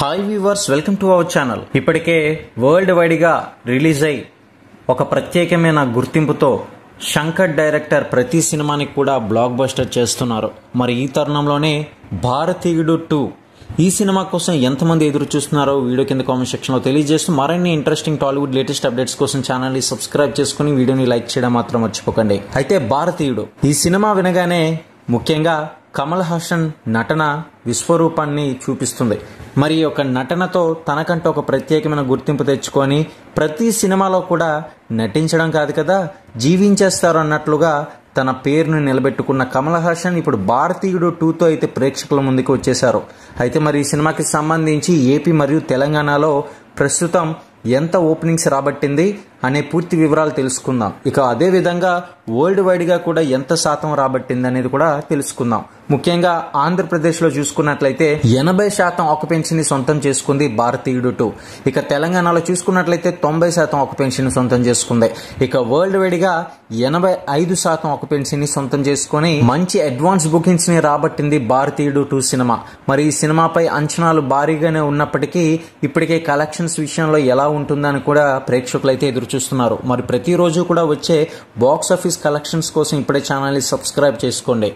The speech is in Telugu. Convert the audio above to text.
Hi viewers, welcome to our channel. ఇప్పటికే వరల్డ్ వైడ్ గా రిలీజ్ అయి ఒక ప్రత్యేకమైన గుర్తింపుతో శంకర్ డైరెక్టర్ ప్రతి సినిమాని కూడా బ్లాక్ బస్టర్ చేస్తున్నారు. మరి ఈ తరుణంలోనే భారతీయుడు 2 ఈ సినిమా కోసం ఎంతమంది ఎదురు చూస్తున్నారో వీడియో కింద కామెంట్ సెక్షన్ లో తెలియజేస్తూ మరిన్ని ఇంట్రెస్టింగ్ టాలీవుడ్ లేటెస్ట్ అప్డేట్స్ కోసం ఛానల్ ని సబ్స్క్రైబ్ చేసుకుని వీడియోని లైక్ చేయడం మాత్రం మర్చిపోకండి. అయితే భారతీయుడు ఈ సినిమా వినగానే ముఖ్యంగా కమల్ హాసన్ నటన విశ్వరూపాన్ని చూపిస్తుంది. మరి ఒక నటనతో తనకంటూ ఒక ప్రత్యేకమైన గుర్తింపు తెచ్చుకొని ప్రతి సినిమాలో కూడా నటించడం కాదు కదా, జీవించేస్తారు అన్నట్లుగా తన పేరును నిలబెట్టుకున్న కమల్ హాసన్ ఇప్పుడు భారతీయుడు 2తో అయితే ప్రేక్షకుల ముందుకు వచ్చేశారు. అయితే మరి ఈ సినిమాకి సంబంధించి ఏపీ మరియు తెలంగాణలో ప్రస్తుతం ఎంత ఓపెనింగ్స్ రాబట్టింది అనే పూర్తి వివరాలు తెలుసుకుందాం. ఇక అదే విధంగా వరల్డ్ వైడ్ గా కూడా ఎంత శాతం రాబట్టింది అనేది కూడా తెలుసుకుందాం. ముఖ్యంగా ఆంధ్రప్రదేశ్ లో చూసుకున్నట్లయితే 80% ఆక్యుపెన్సీని సొంతం చేసుకుంది భారతీయుడు 2. ఇక తెలంగాణలో చూసుకున్నట్లయితే 90% ఆక్యుపెన్సీని సొంతం చేసుకుంది. ఇక వరల్డ్ వైడ్ గా 85% ఆక్యుపెన్సీని సొంతం చేసుకుని మంచి అడ్వాన్స్ బుకింగ్స్ ని రాబట్టింది భారతీయుడు 2 సినిమా. మరి ఈ సినిమాపై అంచనాలు భారీగానే ఉన్నప్పటికీ ఇప్పటికే కలెక్షన్స్ విషయంలో ఎలా ఉంటుందని కూడా ప్రేక్షకులు అయితే ఎదురు చూస్తున్నారు. మరి ప్రతిరోజు కూడా వచ్చే బాక్స్ ఆఫీస్ కలెక్షన్స్ కోసం ఇప్పుడే ఛానల్ ని సబ్స్క్రైబ్ చేసుకోండి.